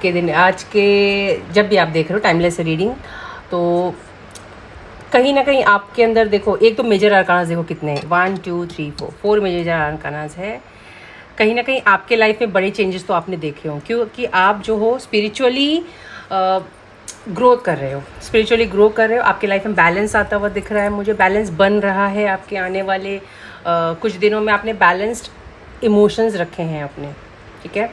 के दिन आज के जब भी आप देख रहे हो टाइमलेस रीडिंग, तो कहीं ना कहीं आपके अंदर देखो, एक तो मेजर अरकानास देखो कितने हैं, 1 2 3 4 मेजर अरकानास है। कहीं ना कहीं आपके लाइफ में बड़े चेंजेस तो आपने देखे हों, क्योंकि आप जो हो स्पिरिचुअली ग्रोथ कर रहे हो, स्पिरिचुअली ग्रो कर रहे हो। आपके लाइफ में बैलेंस आता हुआ दिख रहा है, मुझे बैलेंस बन रहा है आपके आने वाले कुछ दिनों में। आपने बैलेंस्ड इमोशंस रखे हैं अपने, ठीक है।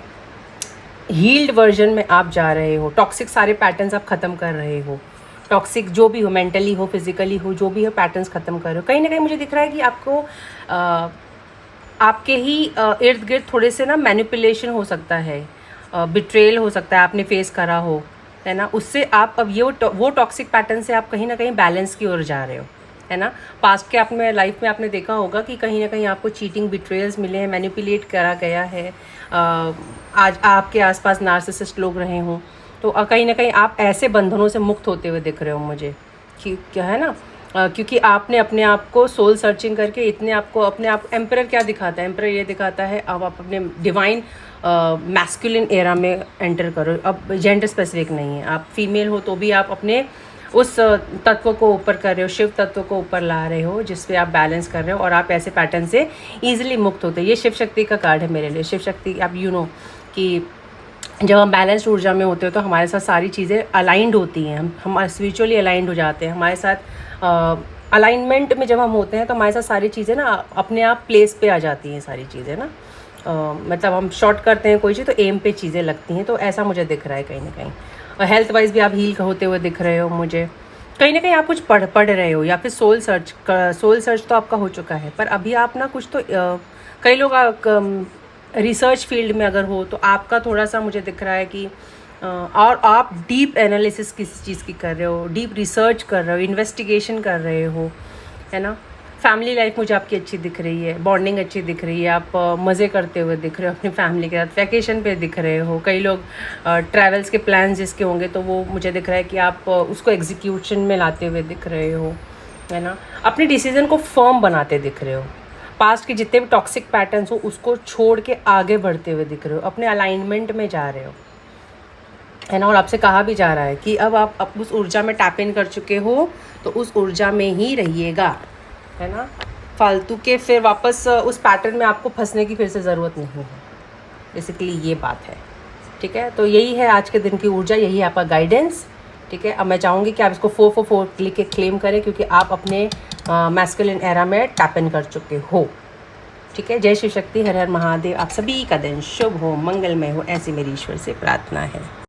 हील्ड वर्जन में आप जा रहे हो, टॉक्सिक सारे पैटर्न्स आप ख़त्म कर रहे हो। टॉक्सिक जो भी हो, मेंटली हो, फिजिकली हो, जो भी हो, पैटर्न्स ख़त्म कर रहे हो। कहीं ना कहीं मुझे दिख रहा है कि आपको आपके ही इर्द गिर्द थोड़े से ना मैनिपुलेशन हो सकता है, बिट्रेल हो सकता है, आपने फेस करा हो, है ना। उससे आप अब ये वो टॉक्सिक पैटर्न से आप कहीं ना कहीं बैलेंस की ओर जा रहे हो, है ना। पास्ट के आपने लाइफ में आपने देखा होगा कि कहीं ना कहीं आपको चीटिंग, बिट्रेयल्स मिले हैं, मैनिपुलेट करा गया है। आज आपके आसपास नार्सिसिस्ट लोग रहे हों, तो कहीं ना कहीं आप ऐसे बंधनों से मुक्त होते हुए दिख रहे हो मुझे, कि क्या है ना। क्योंकि आपने अपने आप को सोल सर्चिंग करके इतने आपको अपने आप, एम्परर क्या दिखाता है, एम्परर ये दिखाता है अब आप अपने डिवाइन मैस्कुलिन एरा में एंटर करो। अब जेंडर स्पेसिफिक नहीं है, आप फीमेल हो तो भी आप अपने उस तत्व को ऊपर कर रहे हो, शिव तत्व को ऊपर ला रहे हो, जिस पे आप बैलेंस कर रहे हो, और आप ऐसे पैटर्न से ईजिली मुक्त होते हो। ये शिव शक्ति का कार्ड है मेरे लिए। शिव शक्ति, आप कि जब हम बैलेंस्ड ऊर्जा में होते हो तो हमारे साथ सारी चीज़ें अलाइंड होती हैं, हम स्पिरिचुअली अलाइंड हो जाते हैं। हमारे साथ अलाइनमेंट में जब हम होते हैं तो हमारे साथ सारी चीज़ें ना अपने आप प्लेस पे आ जाती हैं, सारी चीज़ें ना। मतलब हम शॉर्ट करते हैं कोई चीज़ तो एम पे चीज़ें लगती हैं, तो ऐसा मुझे दिख रहा है कहीं ना कहीं। और हेल्थ वाइज भी आप हील होते हुए दिख रहे हो मुझे। कहीं ना कहीं आप कुछ पढ़ रहे हो, या फिर सोल सर्च तो आपका हो चुका है, पर अभी आप ना कुछ तो कई लोग रिसर्च फील्ड में अगर हो तो आपका थोड़ा सा मुझे दिख रहा है कि और आप डीप एनालिसिस किसी चीज़ की कर रहे हो, डीप रिसर्च कर रहे हो, इन्वेस्टिगेशन कर रहे हो, है ना। फैमिली लाइफ मुझे आपकी अच्छी दिख रही है, बॉन्डिंग अच्छी दिख रही है, आप मज़े करते हुए दिख रहे हो अपनी फैमिली के साथ, वैकेशन पे दिख रहे हो। कई लोग ट्रैवल्स के प्लान्स जिसके होंगे तो वो मुझे दिख रहा है कि आप उसको एग्जीक्यूशन में लाते हुए दिख रहे हो, है ना। अपने डिसीज़न को फर्म बनाते दिख रहे हो। पास्ट के जितने भी टॉक्सिक पैटर्न्स हो उसको छोड़ के आगे बढ़ते हुए दिख रहे हो, अपने अलाइनमेंट में जा रहे हो, है ना। और आपसे कहा भी जा रहा है कि अब आप उस ऊर्जा में टैप इन कर चुके हो, तो उस ऊर्जा में ही रहिएगा, है ना। फालतू के फिर वापस उस पैटर्न में आपको फंसने की फिर से ज़रूरत नहीं है। बेसिकली ये बात है, ठीक है। तो यही है आज के दिन की ऊर्जा, यही है आपका गाइडेंस, ठीक है। अब मैं चाहूँगी कि आप इसको 444 लिख के क्लेम करें, क्योंकि आप अपने मैस्कुलिन एरा में टैप इन कर चुके हो, ठीक है। जय शिव शक्ति, हर हर महादेव। आप सभी का दिन शुभ हो, मंगलमय हो, ऐसी मेरी ईश्वर से प्रार्थना है।